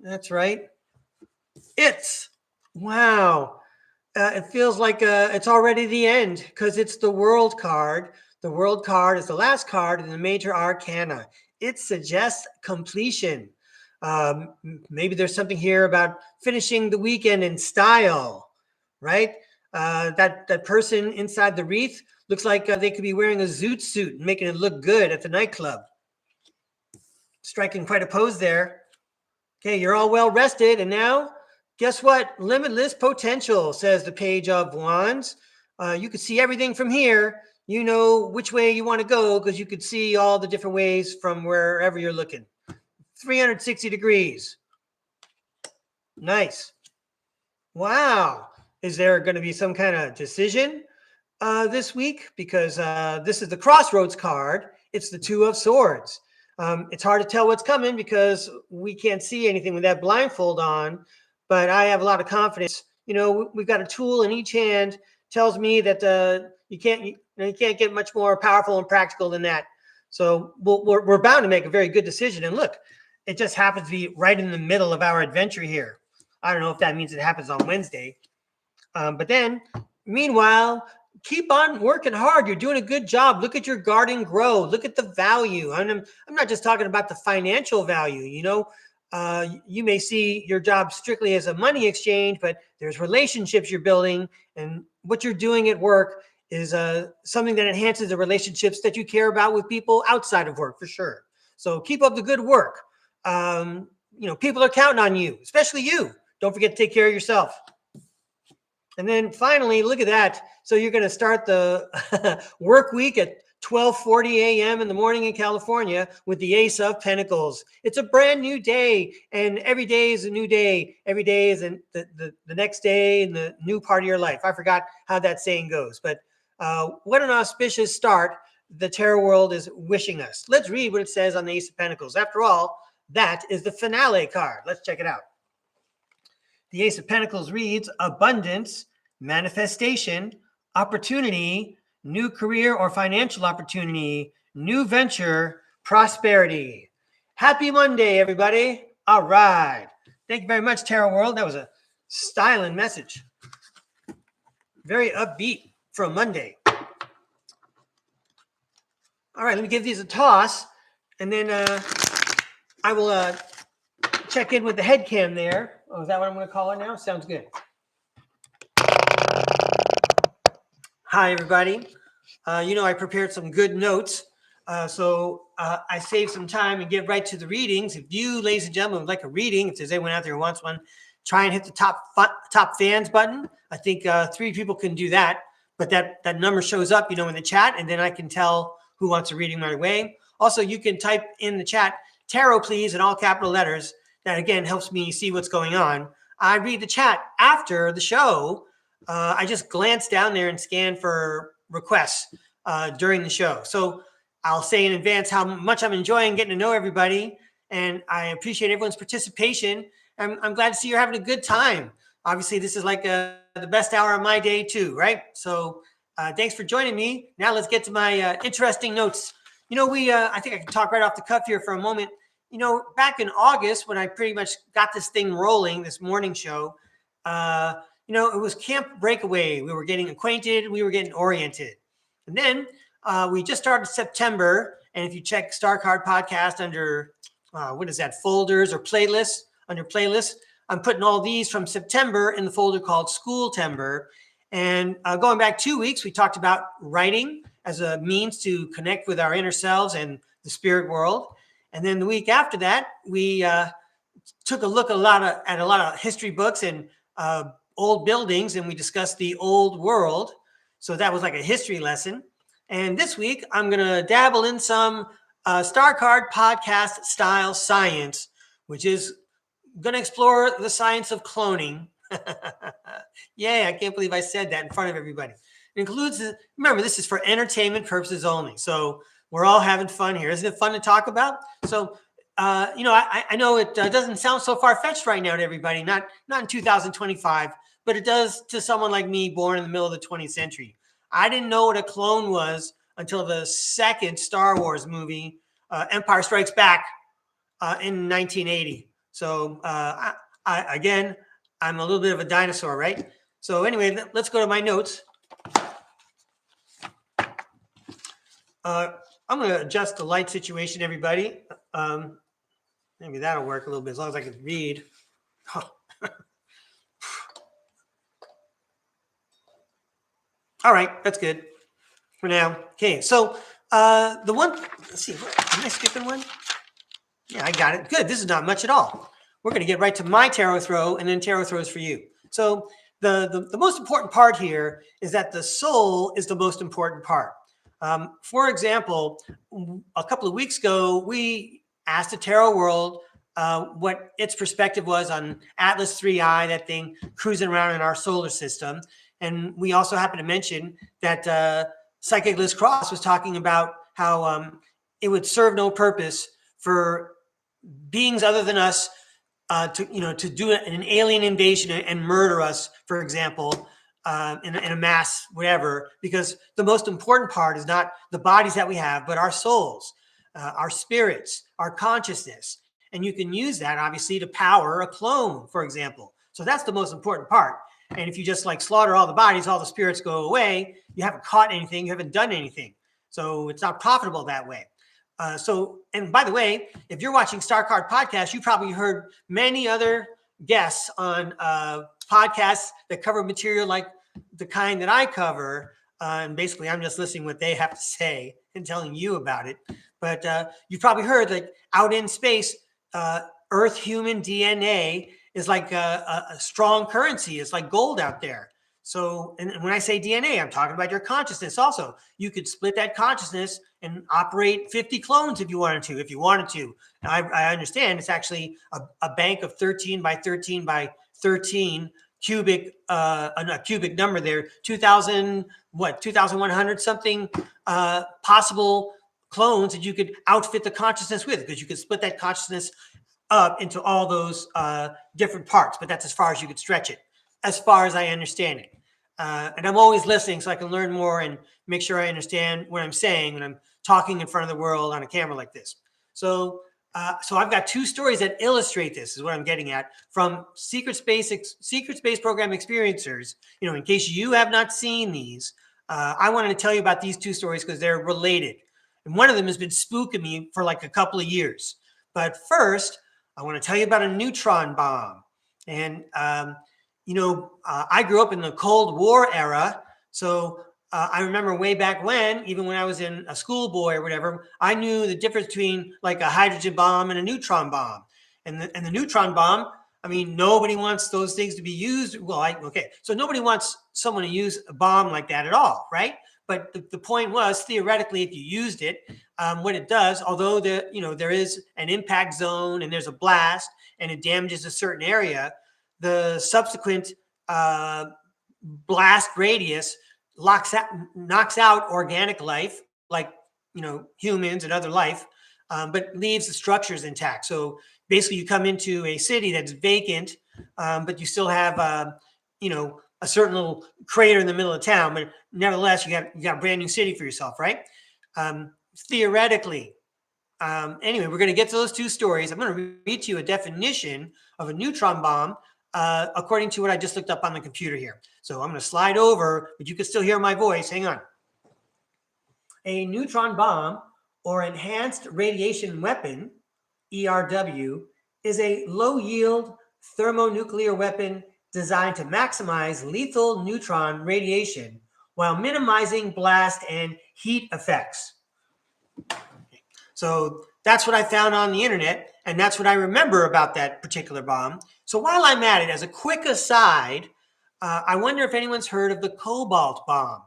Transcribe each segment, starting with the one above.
That's right. Wow. It feels like it's already the end because it's the world card. The world card is the last card in the major arcana. It suggests completion. Maybe there's something here about finishing the weekend in style, right? That person inside the wreath looks like they could be wearing a zoot suit and making it look good at the nightclub. Striking quite a pose there. Okay, you're all well rested, and now guess what? Limitless potential, says the Page of Wands. You can see everything from here. You know which way you want to go because you could see all the different ways from wherever you're looking. 360 degrees. Nice. Wow. Is there going to be some kind of decision this week? Because this is the Crossroads card. It's the Two of Swords. It's hard to tell what's coming because we can't see anything with that blindfold on, but I have a lot of confidence. You know, we've got a tool in each hand. Tells me that you can't get much more powerful and practical than that. So we're bound to make a very good decision. And look, it just happens to be right in the middle of our adventure here. I don't know if that means it happens on Wednesday. But then, meanwhile, keep on working hard. You're doing a good job. Look at your garden grow. Look at the value. I'm not just talking about the financial value. You know, you may see your job strictly as a money exchange, but there's relationships you're building, and what you're doing at work is something that enhances the relationships that you care about with people outside of work, for sure. So keep up the good work. You know, people are counting on you, especially you. Don't forget to take care of yourself. And then finally, look at that. So you're going to start the work week at 12:40 a.m. in the morning in California with the Ace of Pentacles. It's a brand new day, and every day is a new day. Every day is the next day in the new part of your life. I forgot how that saying goes, but what an auspicious start the tarot world is wishing us. Let's read what it says on the Ace of Pentacles. After all, that is the finale card. Let's check it out. The Ace of Pentacles reads abundance, manifestation, opportunity, new career or financial opportunity, new venture, prosperity. Happy Monday, everybody. All right. Thank you very much, Tarot World. That was a styling message. Very upbeat for a Monday. All right, let me give these a toss, and then I will check in with the head cam there. Oh, is that what I'm going to call it now? Sounds good. Hi, everybody. You know, I prepared some good notes. So I saved some time and get right to the readings. If you, ladies and gentlemen, would like a reading, if there's anyone out there who wants one, try and hit the top fans button. I think 3 people can do that. But that number shows up, you know, in the chat, and then I can tell who wants a reading right away. Also, you can type in the chat, tarot, please, in all capital letters. That, again, helps me see what's going on. I read the chat after the show. I just glance down there and scan for requests during the show. So I'll say in advance how much I'm enjoying getting to know everybody, and I appreciate everyone's participation. I'm glad to see you're having a good time. Obviously, this is like the best hour of my day too, right? So thanks for joining me. Now let's get to my interesting notes. You know, I think I can talk right off the cuff here for a moment. You know, back in August, when I pretty much got this thing rolling, this morning show, you know, it was Camp Breakaway. We were getting acquainted. We were getting oriented. And then we just started September. And if you check STARCARD podcast under, what is that, folders or playlists, under playlists, I'm putting all these from September in the folder called Schooltember. And going back 2 weeks, we talked about writing as a means to connect with our inner selves and the spirit world. And then the week after that, we took a look at a lot of history books and old buildings, and we discussed the old world. So that was like a history lesson. And this week, I'm going to dabble in some STARCARD podcast style science, which is going to explore the science of cloning. Yay, I can't believe I said that in front of everybody. It includes, remember, this is for entertainment purposes only. So we're all having fun here. Isn't it fun to talk about? So, you know, I know it doesn't sound so far-fetched right now to everybody, not in 2025, but it does to someone like me born in the middle of the 20th century. I didn't know what a clone was until the second Star Wars movie, Empire Strikes Back, in 1980. So again, I'm a little bit of a dinosaur, right? So anyway, let's go to my notes. I'm going to adjust the light situation, everybody. Maybe that'll work a little bit as long as I can read. Oh. All right, that's good for now. Okay, so the one, let's see, am I skipping one? Yeah, I got it. Good. This is not much at all. We're going to get right to my tarot throw and then tarot throws for you. So the most important part here is that the soul is the most important part. For example, a couple of weeks ago, we asked the tarot world what its perspective was on Atlas 3I, that thing cruising around in our solar system. And we also happened to mention that Psychic Liz Cross was talking about how it would serve no purpose for beings other than us to do an alien invasion and murder us, for example, in a mass, whatever, because the most important part is not the bodies that we have, but our souls, our spirits, our consciousness. And you can use that, obviously, to power a clone, for example. So that's the most important part. And if you just like slaughter all the bodies, all the spirits go away, you haven't caught anything, you haven't done anything. So it's not profitable that way. And by the way, if you're watching STARCARD podcast, you probably heard many other guests on podcasts that cover material like the kind that I cover. And basically, I'm just listening to what they have to say and telling you about it. But you've probably heard that out in space, Earth human DNA is like a strong currency. It's like gold out there. So, and when I say DNA, I'm talking about your consciousness also. You could split that consciousness and operate 50 clones if you wanted to. Now, I understand it's actually a bank of 13 by 13 by 13 cubic, a cubic number there, 2,100 something possible clones that you could outfit the consciousness with, because you could split that consciousness up into all those different parts. But that's as far as you could stretch it, as far as I understand it. And I'm always listening so I can learn more and make sure I understand what I'm saying when I'm talking in front of the world on a camera like this. So I've got two stories that illustrate this, is what I'm getting at, from Secret Space Program experiencers. In case you have not seen these, I wanted to tell you about these two stories because they're related. And one of them has been spooking me for like a couple of years. But first, I want to tell you about a neutron bomb. And I grew up in the Cold War era. So I remember way back when, even when I was in a schoolboy or whatever, I knew the difference between like a hydrogen bomb and a neutron bomb. And the neutron bomb, I mean, nobody wants those things to be used. Well, so nobody wants someone to use a bomb like that at all, right? But the point was, theoretically, if you used it, what it does, although there is an impact zone and there's a blast and it damages a certain area, the subsequent blast radius knocks out organic life, like humans and other life, but leaves the structures intact. So basically, you come into a city that's vacant, but you still have a certain little crater in the middle of town. But nevertheless, you got a brand new city for yourself, right? Theoretically. Anyway, we're going to get to those two stories. I'm going to read to you a definition of a neutron bomb according to what I just looked up on the computer here. So I'm going to slide over, but you can still hear my voice. Hang on. A neutron bomb, or enhanced radiation weapon, ERW, is a low-yield thermonuclear weapon designed to maximize lethal neutron radiation while minimizing blast and heat effects. So that's what I found on the internet, and that's what I remember about that particular bomb. So while I'm at it, as a quick aside, I wonder if anyone's heard of the cobalt bomb.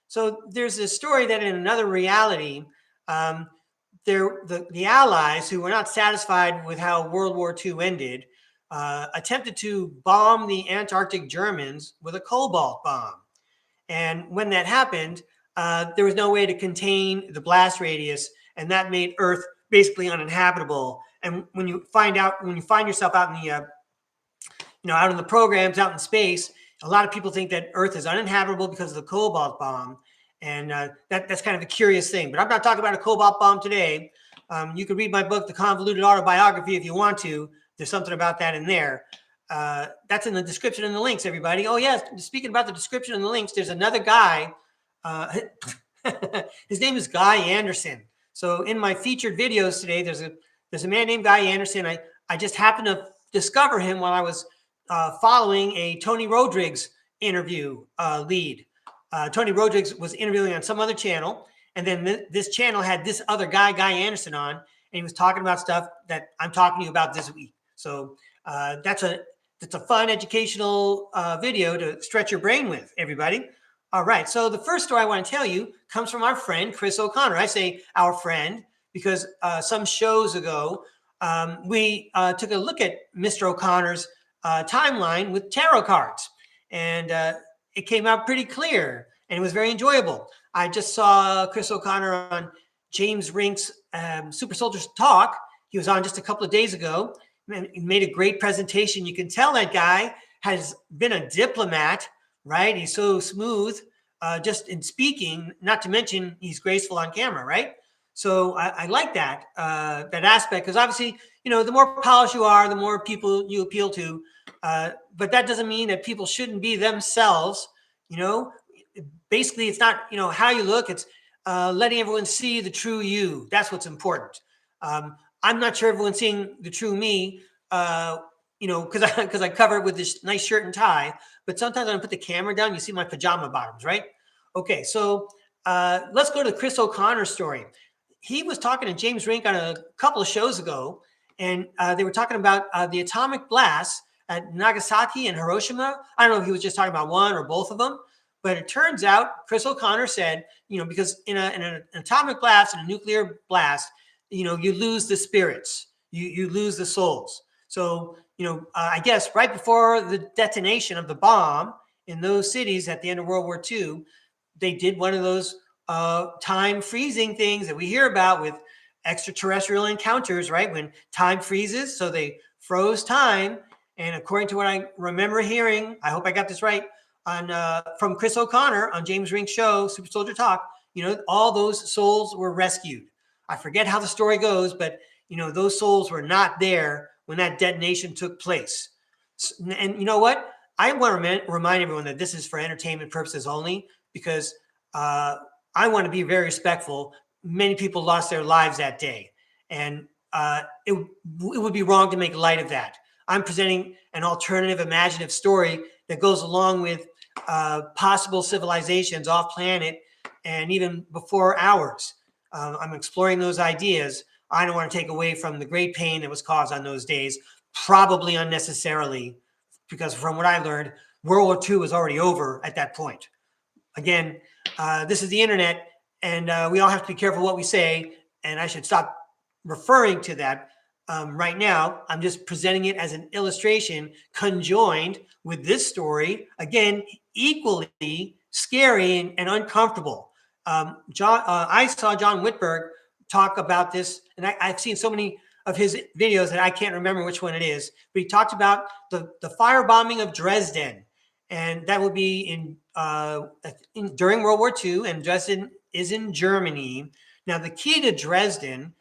So there's this story that in another reality, the Allies, who were not satisfied with how World War II ended, attempted to bomb the Antarctic Germans with a cobalt bomb. And when that happened, there was no way to contain the blast radius, and that made Earth basically uninhabitable. And when you find yourself out in the, out in the programs, out in space, a lot of people think that Earth is uninhabitable because of the cobalt bomb. And that's kind of a curious thing. But I'm not talking about a cobalt bomb today. You can read my book, The Convoluted Autobiography, if you want to. There's something about that in there. That's in the description and the links, everybody. Oh, yes. Speaking about the description and the links, there's another guy. His name is Guy Anderson. So in my featured videos today, there's a man named Guy Anderson. I just happened to discover him while I was following a Tony Rodrigues interview lead. Tony Rodrigues was interviewing on some other channel. And then this channel had this other guy, Guy Anderson, on. And he was talking about stuff that I'm talking to you about this week. So that's a fun educational video to stretch your brain with, everybody. All right. So the first story I want to tell you comes from our friend, Chris O'Connor. I say our friend because some shows ago, we took a look at Mr. O'Connor's timeline with tarot cards. And it came out pretty clear and it was very enjoyable. I just saw Chris O'Connor on James Rink's Super Soldiers Talk. He was on just a couple of days ago. He made a great presentation. You can tell that guy has been a diplomat, right? He's so smooth just in speaking, not to mention he's graceful on camera, right? So I like that aspect because obviously, the more polished you are, the more people you appeal to. But that doesn't mean that people shouldn't be themselves. Basically, it's not, how you look. It's letting everyone see the true you. That's what's important. I'm not sure everyone's seeing the true me, because I cover it with this nice shirt and tie. But sometimes when I put the camera down, you see my pajama bottoms, right? Okay, so let's go to the Chris O'Connor story. He was talking to James Rink on a couple of shows ago, and they were talking about the atomic blasts at Nagasaki and Hiroshima. I don't know if he was just talking about one or both of them, but it turns out Chris O'Connor said, because in an atomic blast, in a nuclear blast, you lose the spirits, you lose the souls. So, I guess right before the detonation of the bomb in those cities at the end of World War II, they did one of those time freezing things that we hear about with extraterrestrial encounters, right? When time freezes, so they froze time. And according to what I remember hearing, I hope I got this right, from Chris O'Connor on James Rink's show, Super Soldier Talk, all those souls were rescued. I forget how the story goes, but those souls were not there when that detonation took place. And you know what? I want to remind everyone that this is for entertainment purposes only, because I want to be very respectful. Many people lost their lives that day, and it would be wrong to make light of that. I'm presenting an alternative, imaginative story that goes along with possible civilizations off planet and even before ours. I'm exploring those ideas. I don't want to take away from the great pain that was caused on those days, probably unnecessarily, because from what I learned, World War II was already over at that point. Again, this is the internet, and we all have to be careful what we say, and I should stop referring to that right now. I'm just presenting it as an illustration conjoined with this story, again, equally scary and uncomfortable. I saw John Whitberg talk about this, and I've seen so many of his videos that I can't remember which one it is, but he talked about the firebombing of Dresden, and that would be during World War II, and Dresden is in Germany. Now, the key to Dresden,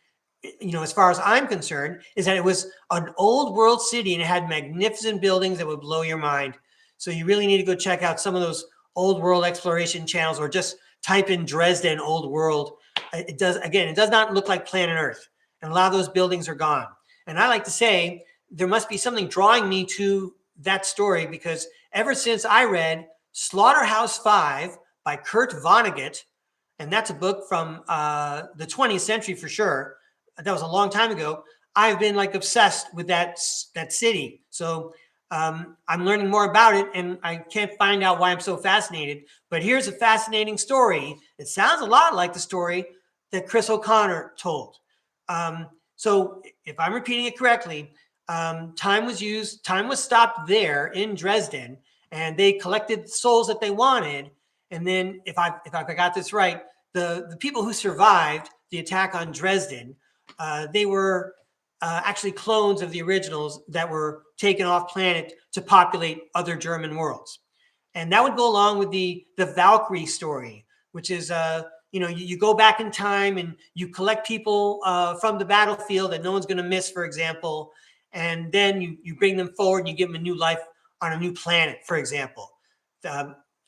as far as I'm concerned, is that it was an old world city and it had magnificent buildings that would blow your mind. So you really need to go check out some of those old world exploration channels, or just type in Dresden old world. It does not look like planet Earth. And a lot of those buildings are gone. And I like to say there must be something drawing me to that story, because ever since I read Slaughterhouse-Five by Kurt Vonnegut, and that's a book from the 20th century for sure. That was a long time ago. I've been obsessed with that city. So I'm learning more about it, and I can't find out why I'm so fascinated. But here's a fascinating story. It sounds a lot like the story that Chris O'Connor told. So if I'm repeating it correctly, time was stopped there in Dresden, and they collected souls that they wanted. And then if I got this right, the people who survived the attack on Dresden, they were actually clones of the originals that were taken off planet to populate other German worlds. And that would go along with the Valkyrie story, which is, you go back in time and you collect people from the battlefield that no one's going to miss, for example, and then you bring them forward and you give them a new life on a new planet, for example.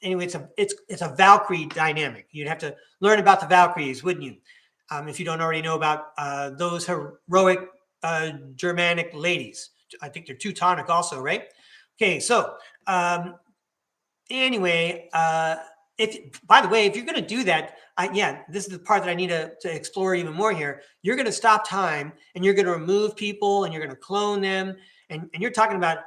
Anyway, it's a Valkyrie dynamic. You'd have to learn about the Valkyries, wouldn't you? If you don't already know about those heroic Germanic ladies. I think they're Teutonic also, right? Okay, so anyway, by the way, if you're going to do that, this is the part that I need to explore even more here. You're going to stop time and you're going to remove people and you're going to clone them. And you're talking about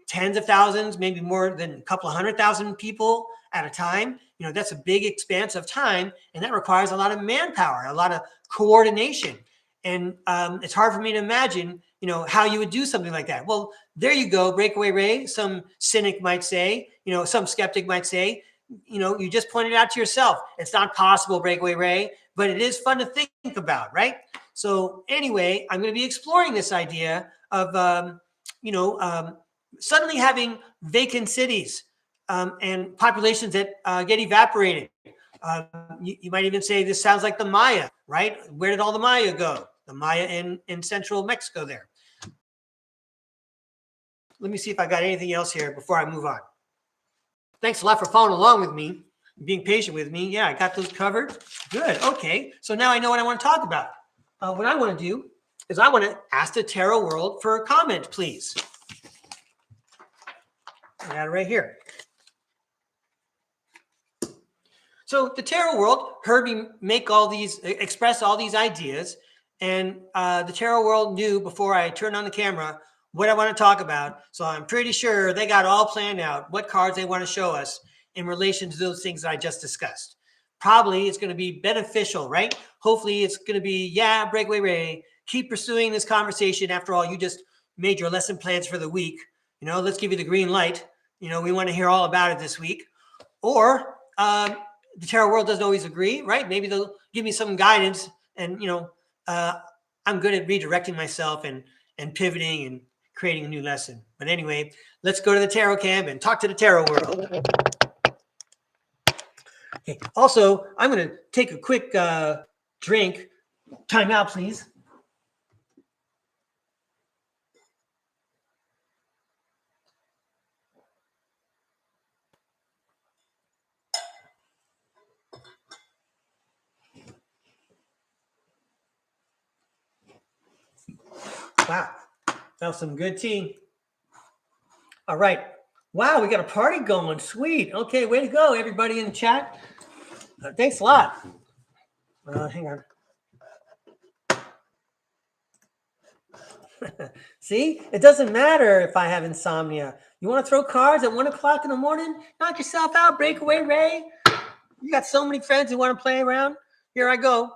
tens of thousands, maybe more than a couple of 100,000 people at a time. You know, that's a big expanse of time, and that requires a lot of manpower, a lot of coordination. And it's hard for me to imagine, you know, how you would do something like that. Well, there you go, Breakaway Ray. Some cynic might say, you know, some skeptic might say, you know, you just pointed out to yourself, it's not possible, Breakaway Ray, but it is fun to think about, right? So anyway, I'm going to be exploring this idea of, suddenly having vacant cities and populations that get evaporated. You might even say this sounds like the Maya, right? Where did all the Maya go? The Maya in central Mexico there. Let me see if I got anything else here before I move on. Thanks a lot for following along with me, being patient with me. Yeah, I got those covered. Good. Okay. So now I know what I want to talk about. What I want to do is I want to ask the tarot world for a comment, please. I got it right here. So the tarot world heard me express all these ideas, and the tarot world knew before I turned on the camera what I want to talk about. So I'm pretty sure they got all planned out what cards they want to show us in relation to those things that I just discussed. Probably it's going to be beneficial, right? Hopefully it's going to be, yeah, Breakaway Ray, keep pursuing this conversation. After all, you just made your lesson plans for the week. You know, let's give you the green light. You know, we want to hear all about it this week. Or the tarot world doesn't always agree, right? Maybe they'll give me some guidance, and you know, I'm good at redirecting myself and pivoting and creating a new lesson. But anyway, let's go to the tarot camp and talk to the tarot world. Okay. Also, I'm going to take a quick drink. Time out, please. Wow, that was some good tea. All right. Wow, we got a party going. Sweet. Okay, way to go, everybody in the chat. Thanks a lot. Hang on. See, it doesn't matter if I have insomnia. You want to throw cards at 1 o'clock in the morning? Knock yourself out, Breakaway Ray. You got so many friends who want to play around. Here I go.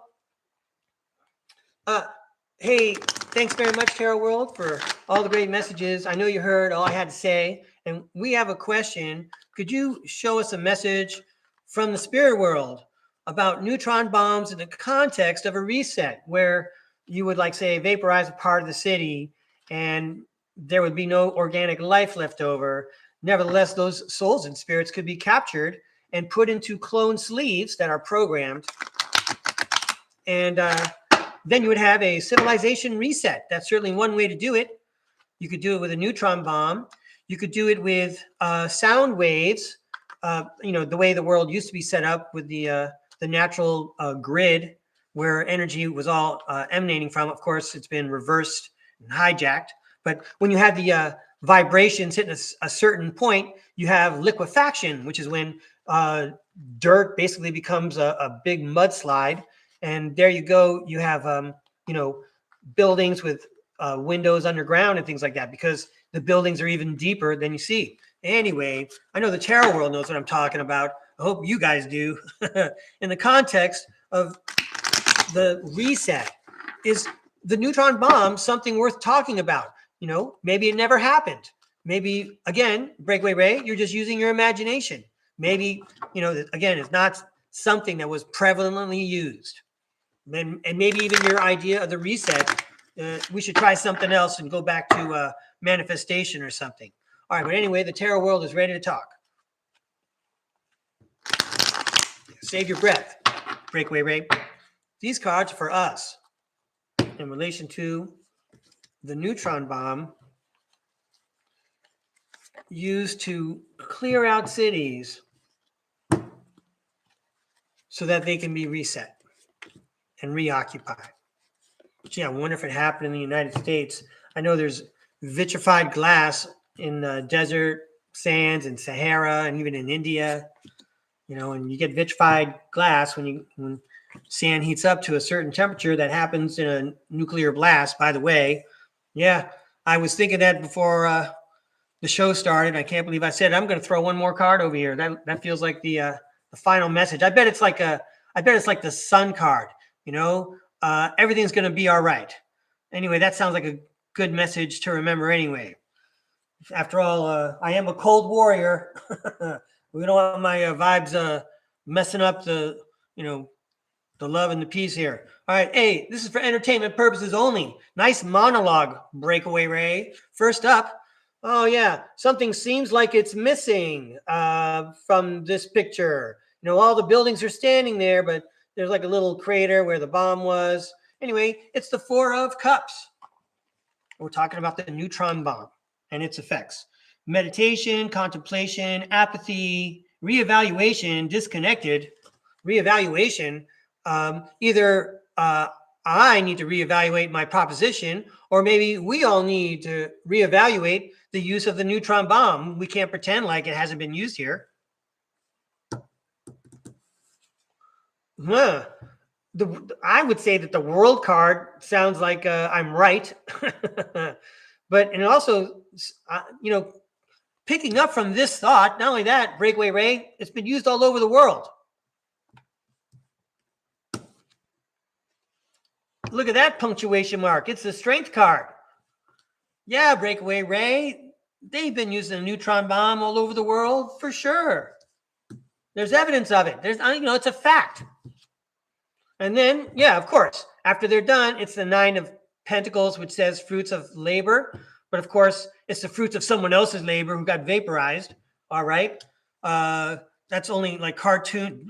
Hey, thanks very much, Tarot World, for all the great messages. I know you heard all I had to say, and we have a question. Could you show us a message from the spirit world about neutron bombs in the context of a reset, where you would, like, say, vaporize a part of the city and there would be no organic life left over? Nevertheless, those souls and spirits could be captured and put into clone sleeves that are programmed, and then you would have a civilization reset. That's certainly one way to do it. You could do it with a neutron bomb. You could do it with sound waves. You know, the way the world used to be set up with the natural grid where energy was all emanating from. Of course, it's been reversed and hijacked. But when you have the vibrations hitting a certain point, you have liquefaction, which is when dirt basically becomes a big mudslide. And there you go. You have, you know, buildings with windows underground and things like that, because the buildings are even deeper than you see. Anyway, I know the tarot world knows what I'm talking about. I hope you guys do. In the context of the reset, is the neutron bomb something worth talking about? You know, maybe it never happened. Maybe, again, Breakaway Ray, you're just using your imagination. Maybe, you know, again, it's not something that was prevalently used. And maybe even your idea of the reset, we should try something else and go back to manifestation or something. All right, but anyway, the tarot world is ready to talk. Save your breath, Breakaway Ray. These cards are for us in relation to the neutron bomb used to clear out cities so that they can be reset and reoccupied. Gee, I wonder if it happened in the United States. I know there's vitrified glass in desert sands in Sahara and even in India, and you get vitrified glass when sand heats up to a certain temperature. That happens in a nuclear blast, by the way. Yeah, I was thinking that before the show started. I can't believe I said it. I'm going to throw one more card over here. That feels like the final message. I bet it's like the sun card. Everything's going to be all right. Anyway, that sounds like a good message to remember anyway. After all, I am a cold warrior. We don't want my vibes messing up the love and the peace here. All right. Hey, this is for entertainment purposes only. Nice monologue, Breakaway Ray. First up, oh yeah, something seems like it's missing from this picture. All the buildings are standing there, but there's like a little crater where the bomb was. Anyway, it's the Four of Cups. We're talking about the neutron bomb and its effects. Meditation, contemplation, apathy, reevaluation, disconnected, reevaluation. Either I need to reevaluate my proposition, or maybe we all need to reevaluate the use of the neutron bomb. We can't pretend like it hasn't been used here. I would say that the world card sounds like I'm right. But and also, picking up from this thought, not only that, Breakaway Ray, it's been used all over the world. Look at that punctuation mark. It's the strength card. Yeah, Breakaway Ray, they've been using a neutron bomb all over the world for sure. There's evidence of it. It's a fact. And then, yeah, of course, after they're done, it's the Nine of Pentacles, which says fruits of labor. But of course, it's the fruits of someone else's labor who got vaporized. All right. That's only like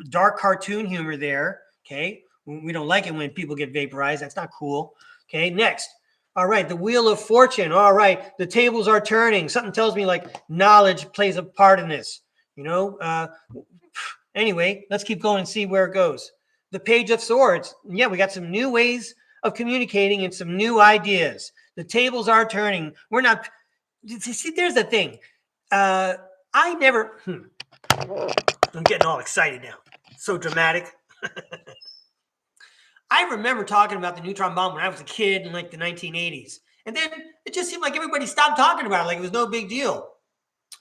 dark cartoon humor there. Okay. We don't like it when people get vaporized. That's not cool. Okay. Next. All right. The Wheel of Fortune. All right. The tables are turning. Something tells me like knowledge plays a part in this. Anyway, let's keep going and see where it goes. The Page of Swords. Yeah, we got some new ways of communicating and some new ideas. The tables are turning. We're not. See, there's the thing. I'm getting all excited now. So dramatic. I remember talking about the neutron bomb when I was a kid in like the 1980s. And then it just seemed like everybody stopped talking about it like it was no big deal.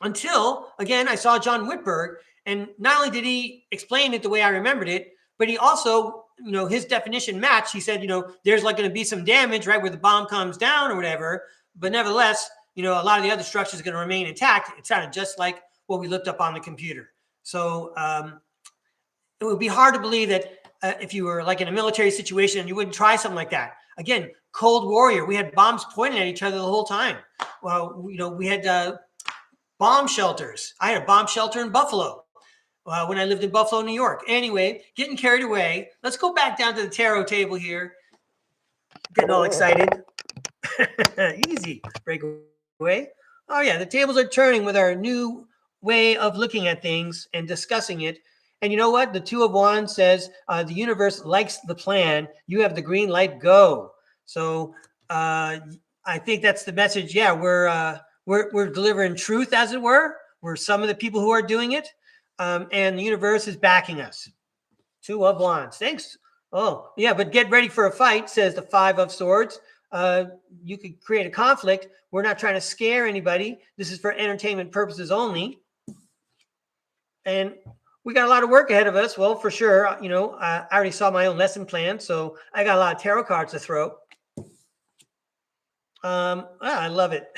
Until, again, I saw John Whitberg. And not only did he explain it the way I remembered it, but he also, his definition matched. He said, there's like going to be some damage, right, where the bomb comes down or whatever. But nevertheless, a lot of the other structures are going to remain intact. It sounded just like what we looked up on the computer. So it would be hard to believe that if you were like in a military situation, you wouldn't try something like that. Again, Cold Warrior. We had bombs pointing at each other the whole time. Well, we had bomb shelters. I had a bomb shelter in Buffalo. When I lived in Buffalo, New York. Anyway, getting carried away. Let's go back down to the tarot table here. Getting all excited. Easy. Breakaway. Oh, yeah. The tables are turning with our new way of looking at things and discussing it. And you know what? The Two of Wands says the universe likes the plan. You have the green light. Go. So I think that's the message. Yeah, we're delivering truth, as it were. We're some of the people who are doing it. And the universe is backing us. Two of Wands. Thanks. Oh, yeah, but get ready for a fight, says the Five of Swords. You could create a conflict. We're not trying to scare anybody. This is for entertainment purposes only. And we got a lot of work ahead of us. Well, for sure. I already saw my own lesson plan, so I got a lot of tarot cards to throw. I love it.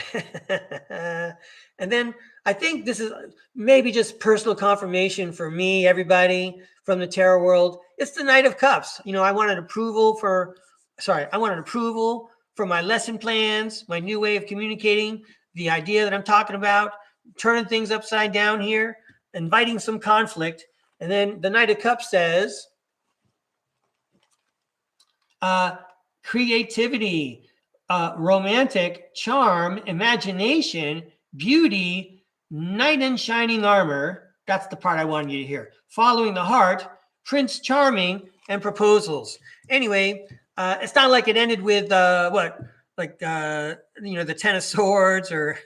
And then I think this is maybe just personal confirmation for me, everybody from the tarot world. It's the Knight of Cups. I wanted approval for my lesson plans, my new way of communicating, the idea that I'm talking about, turning things upside down here, inviting some conflict. And then the Knight of Cups says, creativity. romantic, charm, imagination, beauty, knight in shining armor. That's the part I wanted you to hear. Following the heart, Prince Charming, and proposals. Anyway, it's not like it ended with the Ten of Swords or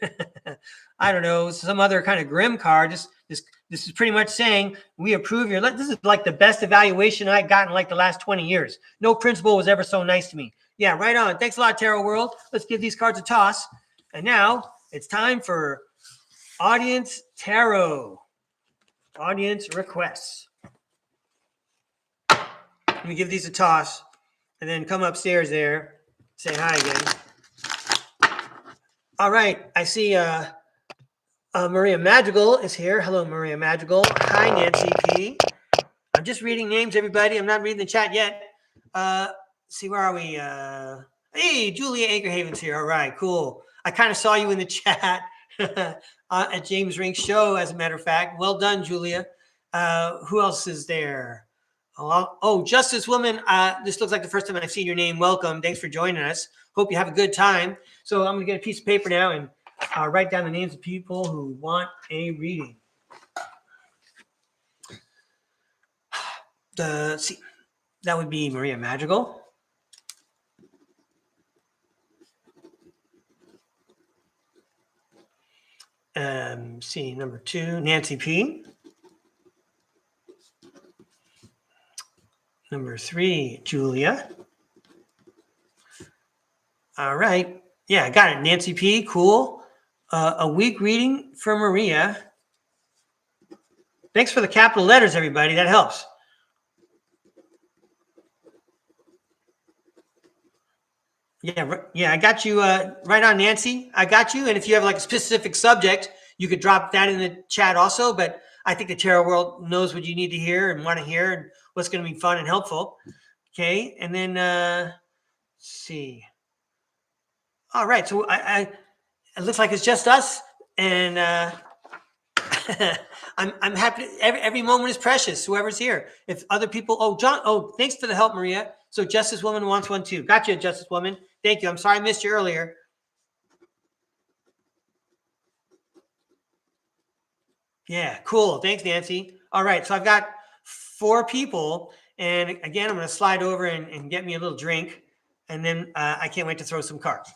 I don't know, some other kind of grim card. This is pretty much saying we approve your. This is like the best evaluation I've gotten like the last 20 years. No principal was ever so nice to me. Yeah, right on. Thanks a lot, Tarot World. Let's give these cards a toss. And now it's time for audience tarot. Audience requests. Let me give these a toss and then come upstairs there. Say hi again. All right. I see Maria Madrigal is here. Hello, Maria Madrigal. Hi, Nancy P. I'm just reading names, everybody. I'm not reading the chat yet. See, where are we? Hey, Julia Agerhaven's here. All right, cool. I kind of saw you in the chat at James Rink's show, as a matter of fact. Well done, Julia. Who else is there? Oh, Justice Woman. This looks like the first time I've seen your name. Welcome. Thanks for joining us. Hope you have a good time. So I'm going to get a piece of paper now and write down the names of people who want a reading. That would be Maria Madrigal. See, number 2, Nancy P. Number 3, Julia. All right. Yeah, I got it. Nancy P. Cool. A week reading for Maria. Thanks for the capital letters, everybody. That helps. Yeah, I got you right on, Nancy. I got you. And if you have like a specific subject, you could drop that in the chat also. But I think the tarot world knows what you need to hear and want to hear and what's going to be fun and helpful. Okay. And then let's see. All right. So it looks like it's just us. And I'm happy. Every moment is precious. Whoever's here. If other people, John, thanks for the help, Maria. So Justice Woman wants one too. Gotcha, Justice Woman. Thank you. I'm sorry I missed you earlier. Yeah, cool. Thanks, Nancy. All right, so I've got 4 people. And again, I'm going to slide over and get me a little drink. And then I can't wait to throw some cards.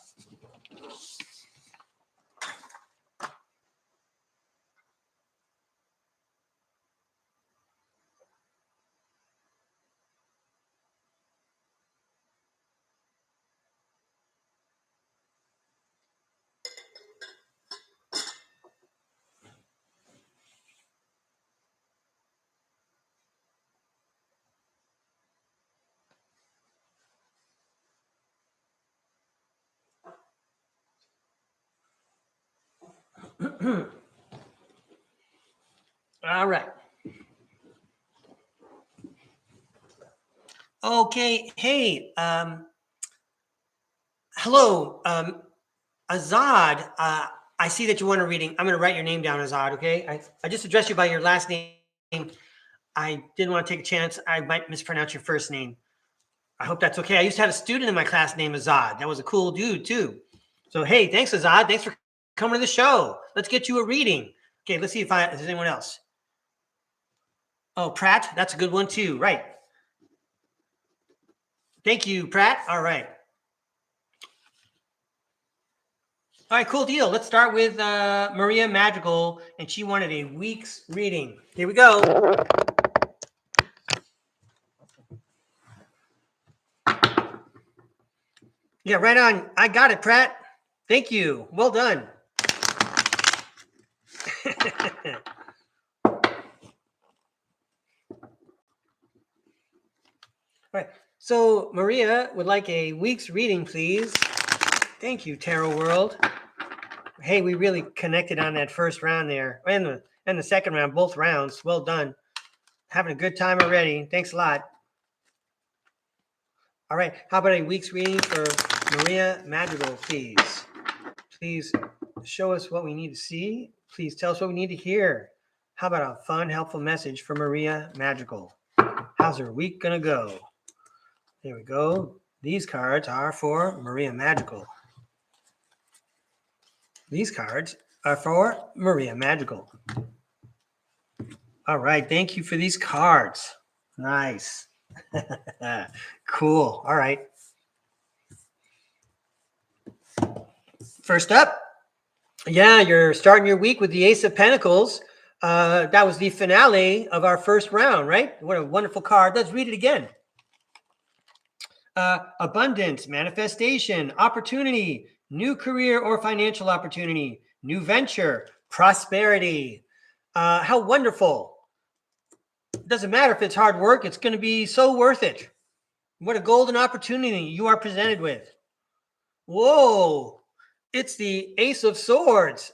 All right. Okay. Hey, hello, Azad. I see that you want a reading. I'm going to write your name down, Azad. Okay. I just addressed you by your last name. I didn't want to take a chance. I might mispronounce your first name. I hope that's okay. I used to have a student in my class named Azad. That was a cool dude too. So, hey, thanks, Azad. Thanks for coming to the show. Let's get you a reading. Okay, let's see if there's anyone else. Oh, Pratt. That's a good one too. Right. Thank you, Pratt. All right. All right, cool deal. Let's start with Maria Madrigal, and she wanted a week's reading. Here we go. Yeah, right on. I got it, Pratt. Thank you. Well done. All right. So Maria would like a week's reading, please. Thank you, Tarot World. Hey, we really connected on that first round there. And the second round, both rounds. Well done. Having a good time already. Thanks a lot. All right. How about a week's reading for Maria Madrigal, please? Please show us what we need to see. Please tell us what we need to hear. How about a fun, helpful message for Maria Madrigal? How's her week going to go? There we go. These cards are for Maria Madrigal. These cards are for Maria Magical. All right. Thank you for these cards. Nice. Cool. All right. First up, yeah, you're starting your week with the Ace of Pentacles. That was the finale of our first round, right? What a wonderful card. Let's read it again. Abundance, manifestation, opportunity, new career or financial opportunity, new venture, prosperity. How wonderful. It doesn't matter if it's hard work. It's going to be so worth it. What a golden opportunity you are presented with. Whoa. It's the Ace of Swords.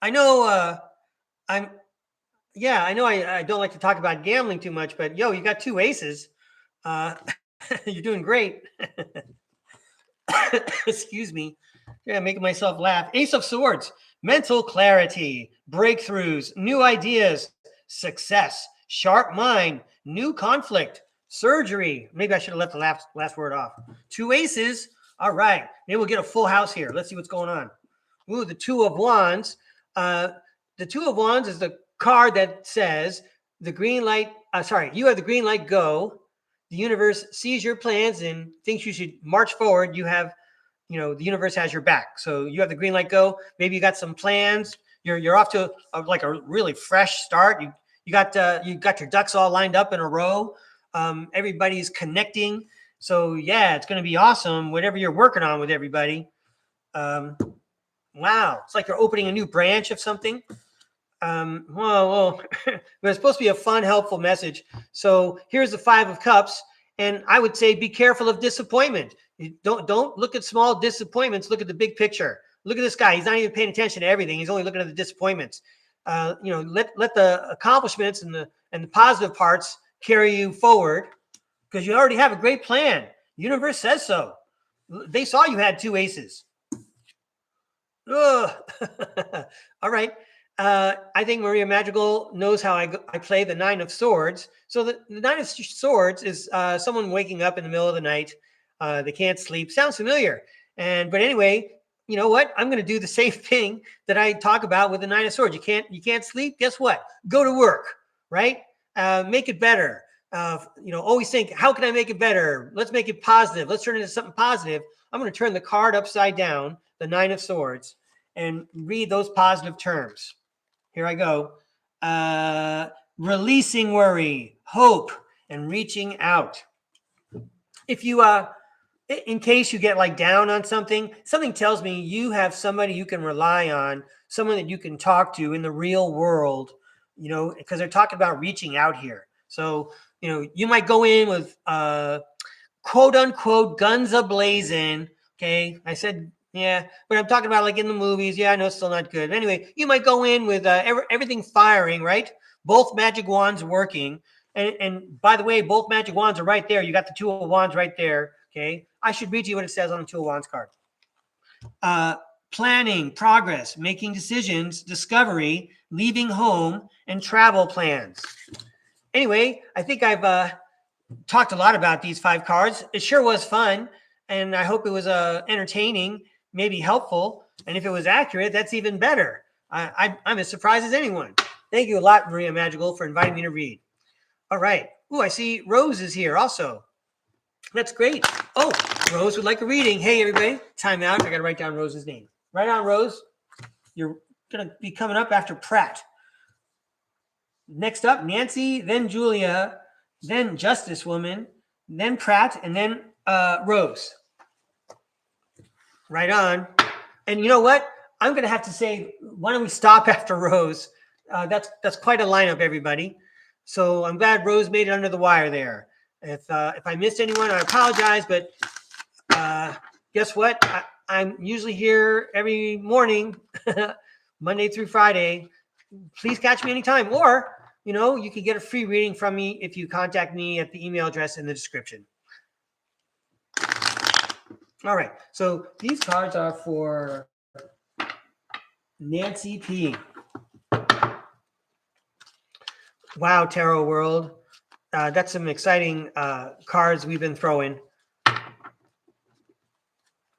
I know I know I don't like to talk about gambling too much, but yo, you got two aces. You're doing great. Excuse me. Yeah, making myself laugh. Ace of Swords, mental clarity, breakthroughs, new ideas, success, sharp mind, new conflict, surgery. Maybe I should have left the last word off. Two aces. All right. Maybe we'll get a full house here. Let's see what's going on. Ooh, the Two of Wands. The Two of Wands is the card that says the green light. You have the green light, go. The universe sees your plans and thinks you should march forward. You have, the universe has your back. So you have the green light, go. Maybe you got some plans. You're off to like a really fresh start. You got your ducks all lined up in a row. Everybody's connecting. So yeah, it's going to be awesome. Whatever you're working on with everybody. Wow, it's like you're opening a new branch of something. Well, it's supposed to be a fun, helpful message. So here's the Five of Cups, and I would say be careful of disappointment. You don't look at small disappointments. Look at the big picture. Look at this guy. He's not even paying attention to everything. He's only looking at the disappointments. Let the accomplishments and the positive parts carry you forward, because you already have a great plan. The universe says so. They saw you had two aces. All right. I think Maria Magical knows how I play the Nine of Swords. So the Nine of Swords is someone waking up in the middle of the night. They can't sleep. Sounds familiar. But anyway, you know what? I'm going to do the same thing that I talk about with the Nine of Swords. You can't sleep. Guess what? Go to work, right? Make it better. Always think, how can I make it better? Let's make it positive. Let's turn it into something positive. I'm going to turn the card upside down, the Nine of Swords, and read those positive terms. Here I go. Releasing worry, hope, and reaching out. If you, in case you get like down on something tells me you have somebody you can rely on, someone that you can talk to in the real world, because they're talking about reaching out here. So, you might go in with, quote unquote, guns a-blazing. Okay. I said, yeah, but I'm talking about like in the movies. Yeah, I know it's still not good. Anyway, you might go in with everything firing, right? Both magic wands working. And by the way, both magic wands are right there. You got the Two of Wands right there. Okay. I should read you what it says on the Two of Wands card. Planning, progress, making decisions, discovery, leaving home, and travel plans. Anyway, I think I've talked a lot about these 5 cards. It sure was fun. And I hope it was entertaining, maybe helpful. And if it was accurate, that's even better. I'm as surprised as anyone. Thank you a lot, Maria Magical, for inviting me to read. All right. Ooh, I see Rose is here also. That's great. Oh, Rose would like a reading. Hey, everybody. Time out. I got to write down Rose's name. Right on, Rose. You're going to be coming up after Pratt. Next up, Nancy, then Julia, then Justice Woman, then Pratt, and then Rose. Right on. And you know what? I'm going to have to say, why don't we stop after Rose? That's quite a lineup, everybody. So I'm glad Rose made it under the wire there. If I missed anyone, I apologize. But guess what? I'm usually here every morning, Monday through Friday. Please catch me anytime. Or, you can get a free reading from me if you contact me at the email address in the description. All right. So these cards are for Nancy P. Wow, Tarot World. That's some exciting cards we've been throwing.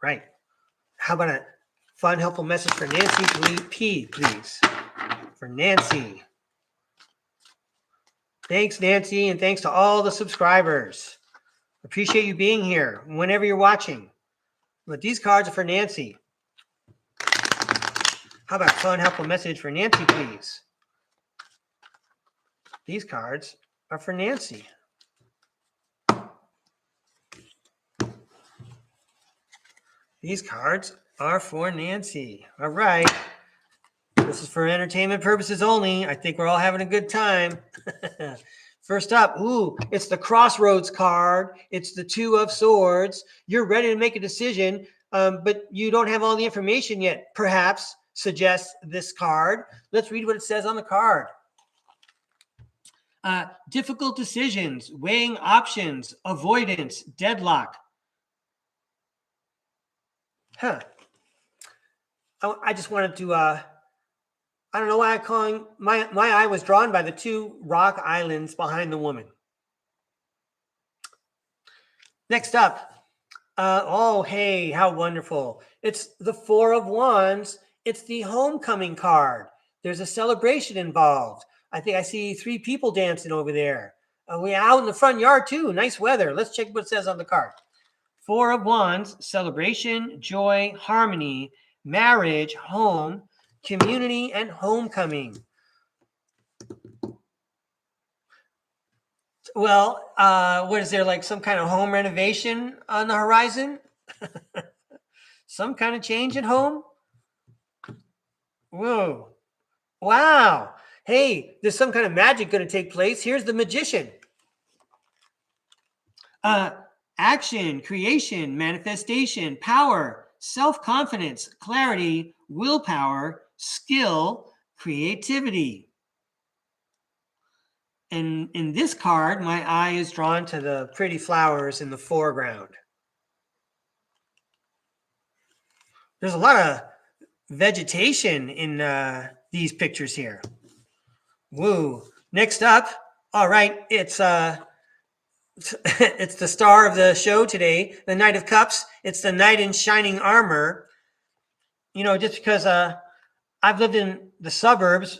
Right. How about a fun, helpful message for Nancy, please. For Nancy. Thanks, Nancy, and thanks to all the subscribers. Appreciate you being here whenever you're watching. But these cards are for Nancy. How about fun, helpful message for Nancy, please? These cards are for Nancy. These cards are for Nancy. All right. This is for entertainment purposes only. I think we're all having a good time. First up, it's the Crossroads card. It's the Two of Swords. You're ready to make a decision, but you don't have all the information yet, perhaps, suggests this card. Let's read what it says on the card. Difficult decisions, weighing options, avoidance, deadlock. I just wanted to, I don't know why I'm calling, my eye was drawn by the two rock islands behind the woman. Next up, hey, how wonderful. It's the Four of Wands. It's the homecoming card. There's a celebration involved. I think I see 3 people dancing over there. We're out in the front yard too. Nice weather. Let's check what it says on the card. Four of Wands, celebration, joy, harmony, marriage, home, community, and homecoming. Well, what is there, like some kind of home renovation on the horizon? Some kind of change at home? Whoa. Wow. Hey, there's some kind of magic going to take place. Here's the magician. Action, creation, manifestation, power, self-confidence, clarity, willpower, skill, creativity. And in this card, my eye is drawn to the pretty flowers in the foreground. There's a lot of vegetation in these pictures here. Woo. Next up, all right, it's it's the star of the show today, the Knight of Cups. It's the Knight in shining armor. You know, just because I've lived in the suburbs,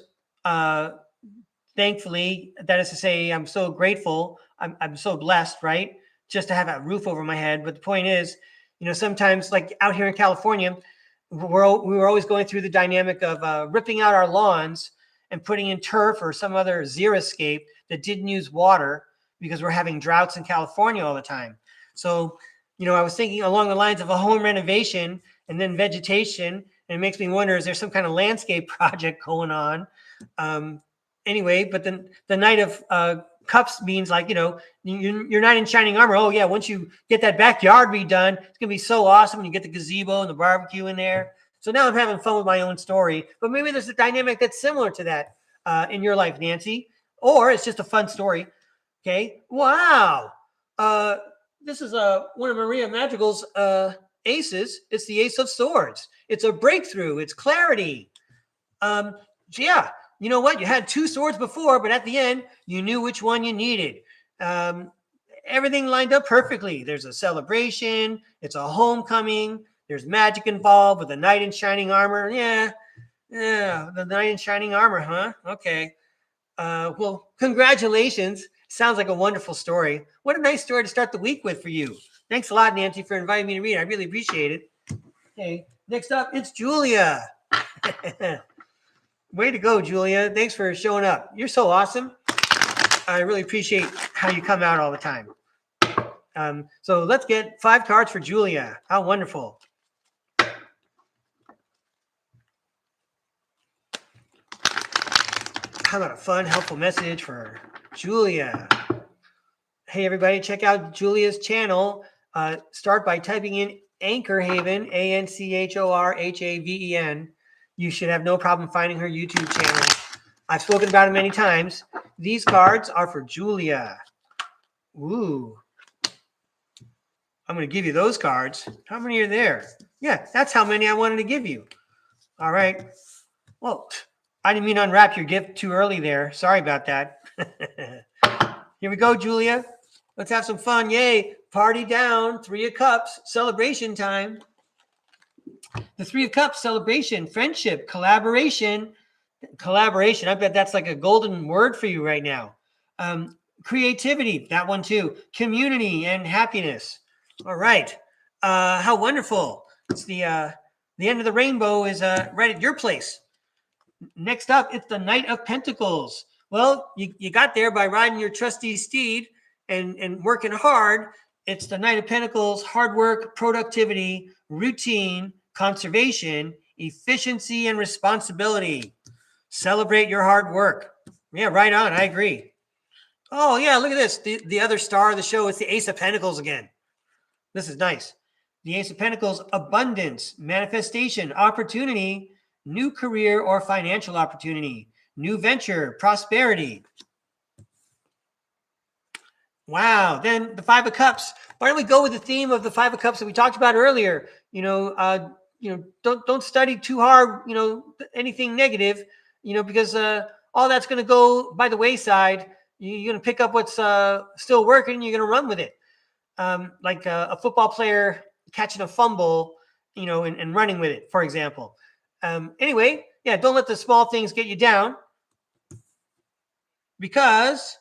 thankfully, that is to say, I'm so grateful. I'm so blessed, right? Just to have a roof over my head. But the point is, you know, sometimes like out here in California, we were always going through the dynamic of ripping out our lawns and putting in turf or some other xeriscape that didn't use water, because we're having droughts in California all the time. So, you know, I was thinking along the lines of a home renovation and then vegetation. And it makes me wonder, is there some kind of landscape project going on? Anyway, but then the Knight of Cups means, like, you know, you're not in shining armor. Oh, yeah, once you get that backyard redone, it's going to be so awesome when you get the gazebo and the barbecue in there. So now I'm having fun with my own story. But maybe there's a dynamic that's similar to that in your life, Nancy. Or it's just a fun story. Okay. Wow. This is one of Maria Madrigal's aces. It's the Ace of Swords. It's a breakthrough. It's clarity. Yeah. You know what? You had 2 swords before, but at the end, you knew which one you needed. Everything lined up perfectly. There's a celebration. It's a homecoming. There's magic involved with the Knight in shining armor. Yeah. The Knight in shining armor, huh? Okay. Well, congratulations. Sounds like a wonderful story. What a nice story to start the week with for you. Thanks a lot, Nancy, for inviting me to read. I really appreciate it. Okay, next up, it's Julia. Way to go, Julia. Thanks for showing up. You're so awesome. I really appreciate how you come out all the time. So let's get 5 cards for Julia. How wonderful. How about a fun, helpful message for Julia? Hey, everybody, check out Julia's channel. Start by typing in Anchor Haven, ANCHORHAVEN. You should have no problem finding her YouTube channel. I've spoken about it many times. These cards are for Julia. Ooh. I'm going to give you those cards. How many are there? Yeah, that's how many I wanted to give you. All right. Well, I didn't mean to unwrap your gift too early there. Sorry about that. Here we go, Julia. Let's have some fun. Yay. Party down. 3 of Cups. Celebration time. The Three of Cups, celebration, friendship, collaboration. Collaboration. I bet that's like a golden word for you right now. Creativity, that one too. Community and happiness. All right. How wonderful. It's the end of the rainbow is right at your place. Next up, it's the Knight of Pentacles. Well, you got there by riding your trusty steed and working hard. It's the Knight of Pentacles, hard work, productivity, routine, conservation, efficiency, and responsibility. Celebrate your hard work. Yeah, right on. I agree. Oh, yeah, look at this. The other star of the show is the Ace of Pentacles again. This is nice. The Ace of Pentacles, abundance, manifestation, opportunity, new career or financial opportunity, new venture, prosperity. Wow. Then the Five of Cups. Why don't we go with the theme of the Five of Cups that we talked about earlier? Don't study too hard, anything negative, because all that's going to go by the wayside. You're going to pick up what's still working. You're going to run with it. Like a football player catching a fumble, and running with it, for example. Anyway, yeah, don't let the small things get you down because,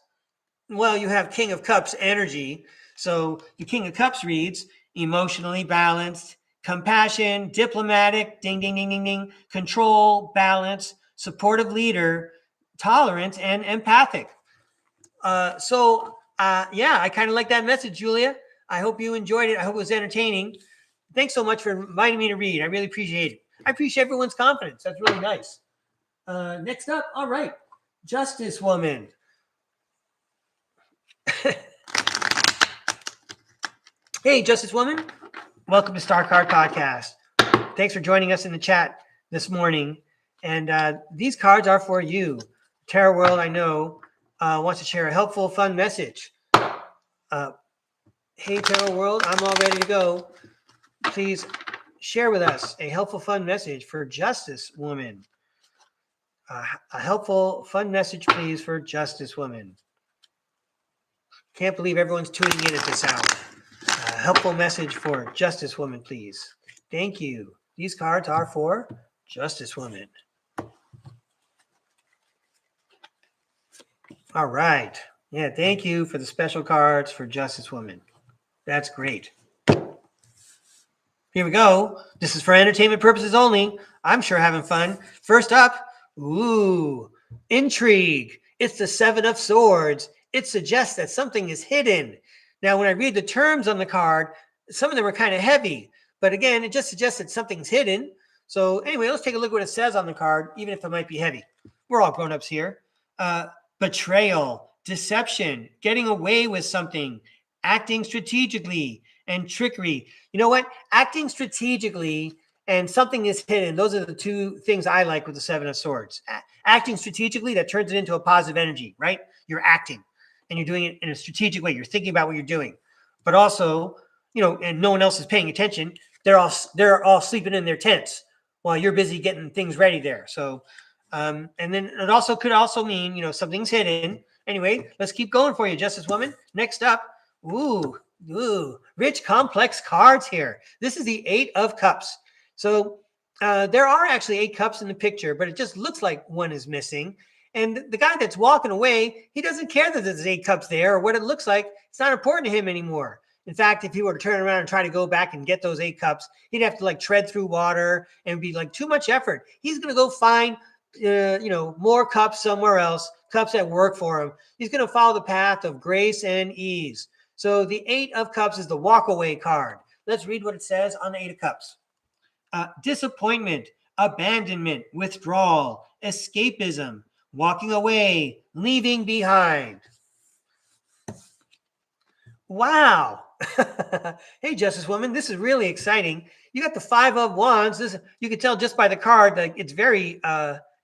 well, you have King of Cups energy. So the King of Cups reads emotionally balanced, compassion, diplomatic, ding, ding, ding, ding, ding, control, balance, supportive leader, tolerant, and empathic. Yeah, I kind of like that message, Julia. I hope you enjoyed it. I hope it was entertaining. Thanks so much for inviting me to read. I really appreciate it. I appreciate everyone's confidence. That's really nice. Next up, all right, Justice Woman. Hey, Justice Woman. Welcome to STARCARD Podcast. Thanks for joining us in the chat this morning. And these cards are for you. Tarot World, I know, wants to share a helpful, fun message. Hey, Tarot World, I'm all ready to go. Please share with us a helpful, fun message for Justice Woman. A helpful, fun message, please, for Justice Woman. Can't believe everyone's tuning in at this hour. A helpful message for Justice Woman, please. Thank you. These cards are for Justice Woman. All right. Yeah, thank you for the special cards for Justice Woman. That's great. Here we go. This is for entertainment purposes only. I'm sure having fun. First up, intrigue. It's the Seven of Swords. It suggests that something is hidden. Now, when I read the terms on the card, some of them are kind of heavy. But again, it just suggests that something's hidden. So anyway, let's take a look at what it says on the card, even if it might be heavy. We're all grown-ups here. Betrayal, deception, getting away with something, acting strategically, and trickery. You know what? Acting strategically and something is hidden. Those are the two things I like with the Seven of Swords. Acting strategically, that turns it into a positive energy, right? You're acting and you're doing it in a strategic way. You're thinking about what you're doing. But also, and no one else is paying attention. They're all sleeping in their tents while you're busy getting things ready there. So, and then it also could also mean, something's hidden. Anyway, let's keep going for you, Justice Woman. Next up, rich, complex cards here. This is the Eight of Cups. So there are actually 8 cups in the picture, but it just looks like one is missing. And the guy that's walking away, he doesn't care that there's 8 cups there or what it looks like. It's not important to him anymore. In fact, if he were to turn around and try to go back and get those 8 cups, he'd have to tread through water and be too much effort. He's going to go find, more cups somewhere else, cups that work for him. He's going to follow the path of grace and ease. So the 8 of Cups is the walk-away card. Let's read what it says on the 8 of Cups. Disappointment, abandonment, withdrawal, escapism, walking away, leaving behind. Wow. Hey, Justice Woman, this is really exciting. You got the 5 of Wands. You can tell just by the card that it's very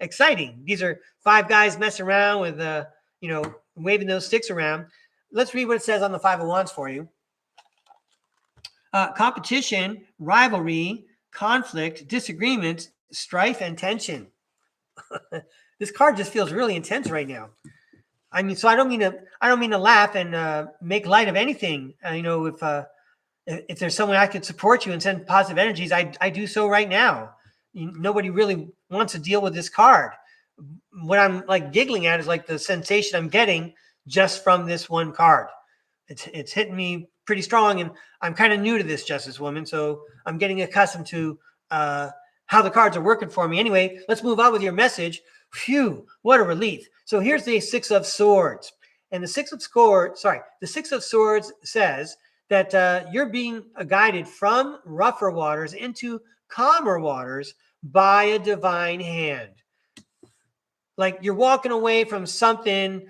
exciting. These are 5 guys messing around with, waving those sticks around. Let's read what it says on the 5 of Wands for you. Competition, rivalry, conflict, disagreements, strife, and tension. This card just feels really intense right now. I mean, so I don't mean to laugh and make light of anything. If If there's some way I could support you and send positive energies, I do so right now. Nobody really wants to deal with this card. What I'm like giggling at is like the sensation I'm getting just from this one card. It's hitting me pretty strong, and I'm kind of new to this, Justice Woman, so I'm getting accustomed to how the cards are working for me. Anyway, let's move on with your message. Phew, what a relief. So here's the Six of Swords. And the Six of Swords says that you're being guided from rougher waters into calmer waters by a divine hand. Like you're walking away from something,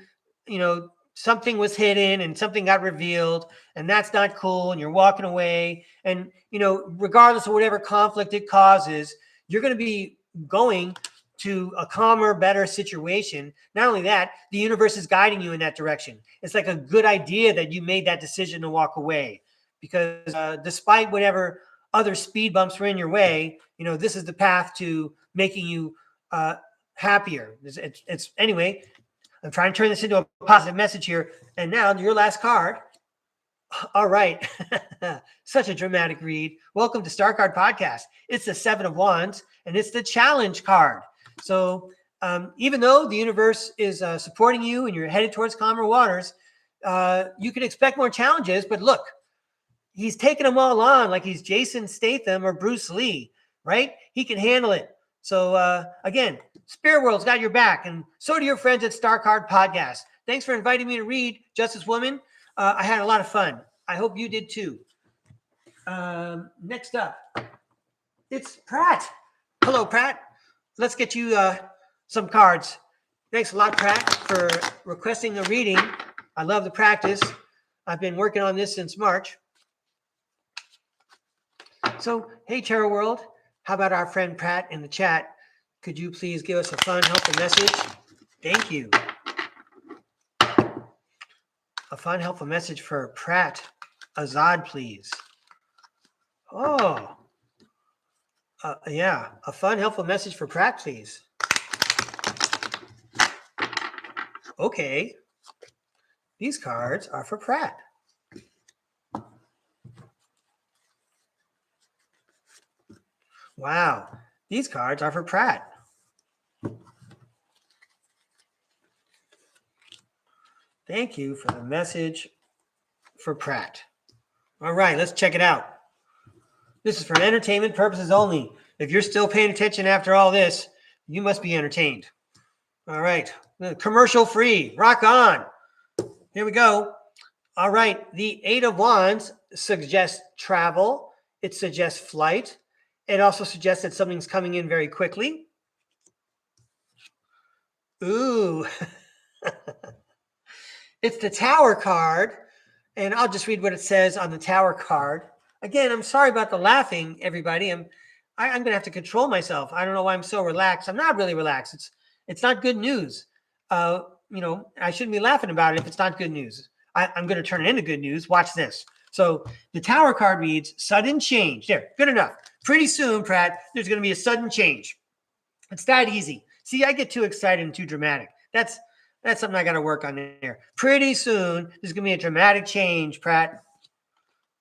something was hidden and something got revealed, and that's not cool. And you're walking away, and, regardless of whatever conflict it causes, you're going to be going to a calmer, better situation. Not only that, the universe is guiding you in that direction. It's like a good idea that you made that decision to walk away, because despite whatever other speed bumps were in your way, this is the path to making you happier. Anyway, I'm trying to turn this into a positive message here. And now your last card. All right. Such a dramatic read. Welcome to STARCARD Podcast. It's the Seven of Wands, and it's the challenge card. So even though the universe is supporting you and you're headed towards calmer waters, you can expect more challenges. But look, he's taking them all on like he's Jason Statham or Bruce Lee, right? He can handle it. So again, Spirit World's got your back, and so do your friends at STARCARD Podcast. Thanks for inviting me to read, Justice Woman. I had a lot of fun. I hope you did too. Next up, it's Pratt. Hello, Pratt. Let's get you some cards. Thanks a lot, Pratt, for requesting a reading. I love the practice. I've been working on this since March. So, hey, Tarot World. How about our friend Pratt in the chat? Could you please give us a fun, helpful message? Thank you. A fun, helpful message for Pratt Azad, please. Oh, yeah. A fun, helpful message for Pratt, please. Okay. These cards are for Pratt. Wow. These cards are for Pratt. Thank you for the message for Pratt. All right, let's check it out. This is for entertainment purposes only. If you're still paying attention after all this, you must be entertained. All right, commercial free. Rock on. Here we go. All right, the Eight of Wands suggests travel. It suggests flight. It also suggests that something's coming in very quickly. Ooh. It's the Tower card, and I'll just read what it says on the Tower card. Again, I'm sorry about the laughing, everybody. I'm going to have to control myself. I don't know why I'm so relaxed. I'm not really relaxed. It's not good news. I shouldn't be laughing about it if it's not good news. I'm going to turn it into good news. Watch this. So the Tower card reads, sudden change. There, good enough. Pretty soon, Pratt, there's going to be a sudden change. It's that easy. See, I get too excited and too dramatic. That's something I got to work on there. Pretty soon, there's going to be a dramatic change, Pratt.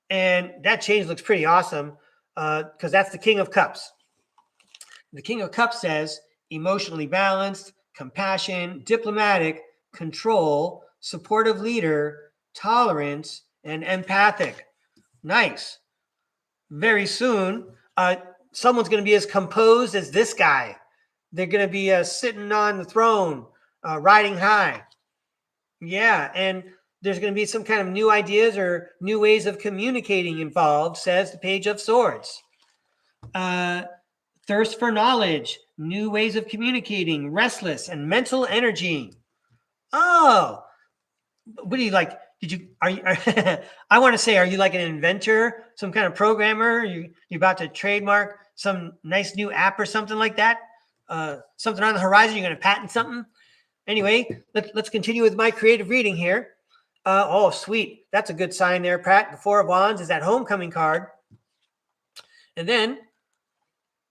And that change looks pretty awesome because that's the King of Cups. The King of Cups says emotionally balanced, compassion, diplomatic, control, supportive leader, tolerance, and empathic. Nice. Very soon, someone's going to be as composed as this guy. They're going to be sitting on the throne, riding high. Yeah, and there's going to be some kind of new ideas or new ways of communicating involved, says the Page of Swords. Thirst for knowledge, new ways of communicating, restless, and mental energy. Oh, what do you like? I want to say, are you like an inventor, some kind of programmer? You about to trademark some nice new app or something like that? Something on the horizon? You're going to patent something? Anyway, let's continue with my creative reading here. Oh, sweet. That's a good sign there, Pratt. The Four of Wands is that homecoming card. And then,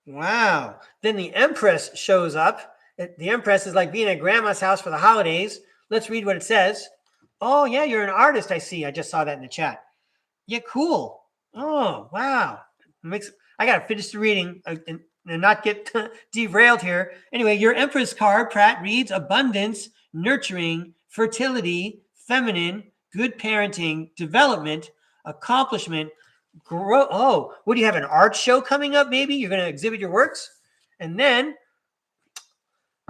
wow. Then the Empress shows up. The Empress is like being at grandma's house for the holidays. Let's read what it says. Oh, yeah, you're an artist, I see. I just saw that in the chat. Yeah, cool. Oh, wow. I got to finish the reading and not get derailed here. Anyway, your Empress card, Pratt, reads abundance, nurturing, fertility, feminine, good parenting, development, accomplishment, grow. Oh, what do you have? An art show coming up? Maybe you're going to exhibit your works? And then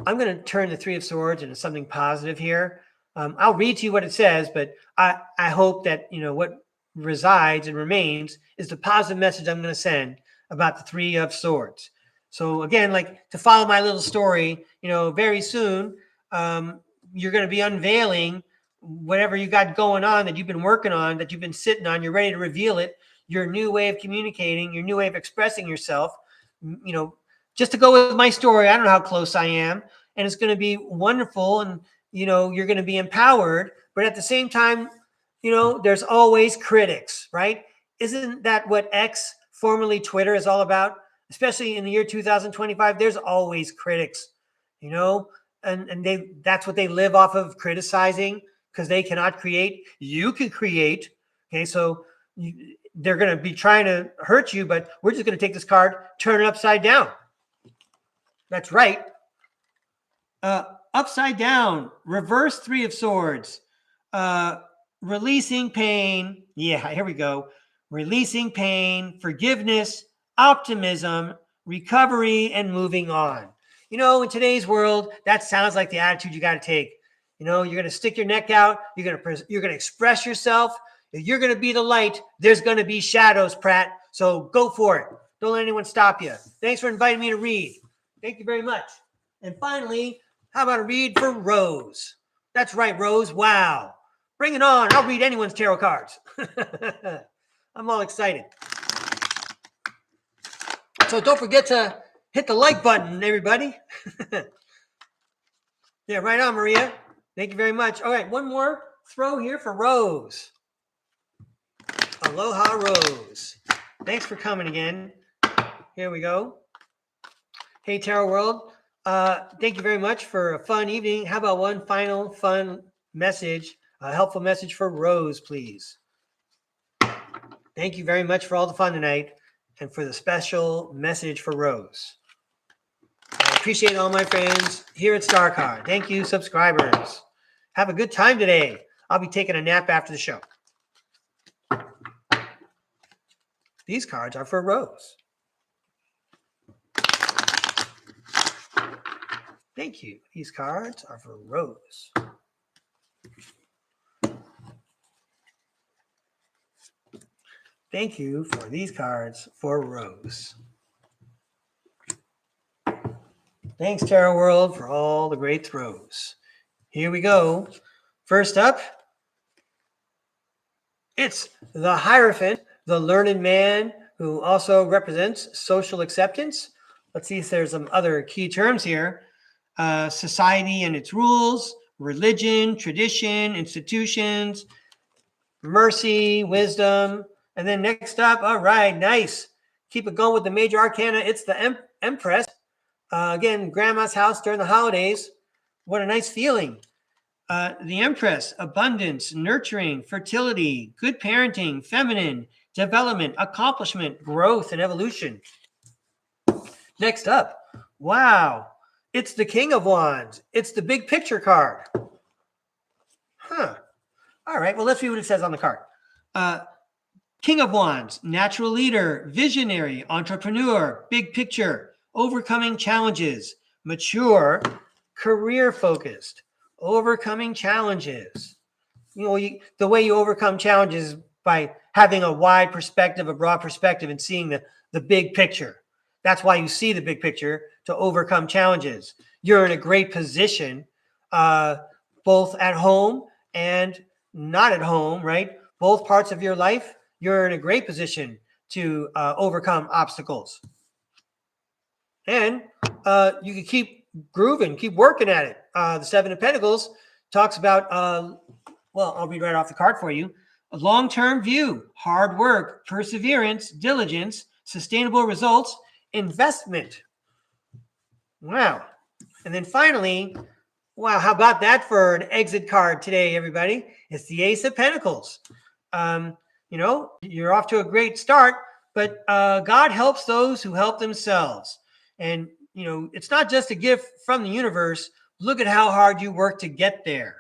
I'm going to turn the Three of Swords into something positive here. I'll read to you what it says, but I hope that, what resides and remains is the positive message I'm going to send about the Three of Swords. So again, like to follow my little story, very soon, you're going to be unveiling whatever you got going on that you've been working on, that you've been sitting on. You're ready to reveal it, your new way of communicating, your new way of expressing yourself, just to go with my story. I don't know how close I am, and it's going to be wonderful. And, you're going to be empowered, but at the same time, there's always critics, right? Isn't that what X, formerly Twitter, is all about? Especially in the year 2025, there's always critics, and that's what they live off of, criticizing, because they cannot create. You can create. Okay. So they're going to be trying to hurt you, but we're just going to take this card, turn it upside down. That's right. Upside down, reverse Three of Swords, releasing pain. Yeah, here we go. Releasing pain, forgiveness, optimism, recovery, and moving on. In today's world, that sounds like the attitude you got to take. You're going to stick your neck out. You're going to express yourself. If you're going to be the light, there's going to be shadows, Pratt. So go for it. Don't let anyone stop you. Thanks for inviting me to read. Thank you very much. And finally, how about a read for Rose? That's right, Rose. Wow. Bring it on. I'll read anyone's tarot cards. I'm all excited. So don't forget to hit the like button, everybody. Yeah, right on, Maria. Thank you very much. All right, one more throw here for Rose. Aloha, Rose. Thanks for coming again. Here we go. Hey, Tarot World. Thank you very much for a fun evening. How about one final fun message, a helpful message for Rose, please? Thank you very much for all the fun tonight and for the special message for Rose. I appreciate all my friends here at STARCARD. Thank you, subscribers. Have a good time today. I'll be taking a nap after the show. These cards are for Rose. Thank you. These cards are for Rose. Thank you for these cards for Rose. Thanks, Tarot World, for all the great throws. Here we go. First up, it's the Hierophant, the learned man who also represents social acceptance. Let's see if there's some other key terms here. Society and its rules, religion, tradition, institutions, mercy, wisdom. And then next up, all right, nice. Keep it going with the major arcana. It's the Empress. Again, grandma's house during the holidays. What a nice feeling. The Empress, abundance, nurturing, fertility, good parenting, feminine, development, accomplishment, growth, and evolution. Next up, wow. It's the King of Wands. It's the big picture card. Huh. All right. Well, let's see what it says on the card. King of Wands, natural leader, visionary, entrepreneur, big picture, overcoming challenges, mature, career focused, overcoming challenges. The way you overcome challenges is by having a wide perspective, a broad perspective, and seeing the big picture. That's why you see the big picture, to overcome challenges. You're in a great position, both at home and not at home, right? Both parts of your life, you're in a great position to overcome obstacles. And you can keep grooving, keep working at it. The Seven of Pentacles talks about, I'll read right off the card for you. A long-term view, hard work, perseverance, diligence, sustainable results, investment. Wow. And then finally, wow, how about that for an exit card today, everybody? It's the Ace of Pentacles. You know, you're off to a great start, but God helps those who help themselves. And, you know, it's not just a gift from the universe. Look at how hard you worked to get there.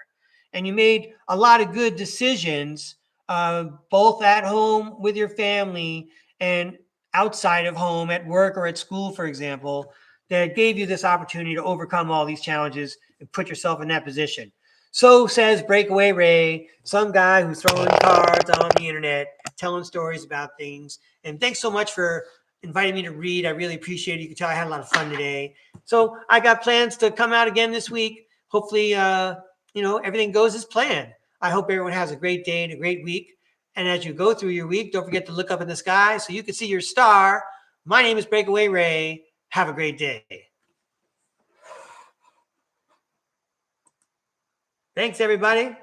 And you made a lot of good decisions, both at home with your family and outside of home at work or at school, for example, that gave you this opportunity to overcome all these challenges and put yourself in that position. So says Breakaway Ray, some guy who's throwing cards on the internet, telling stories about things. And thanks so much for inviting me to read. I really appreciate it. You can tell I had a lot of fun today. So I got plans to come out again this week. Hopefully, you know, everything goes as planned. I hope everyone has a great day and a great week. And as you go through your week, don't forget to look up in the sky so you can see your star. My name is Breakaway Ray. Have a great day. Thanks, everybody.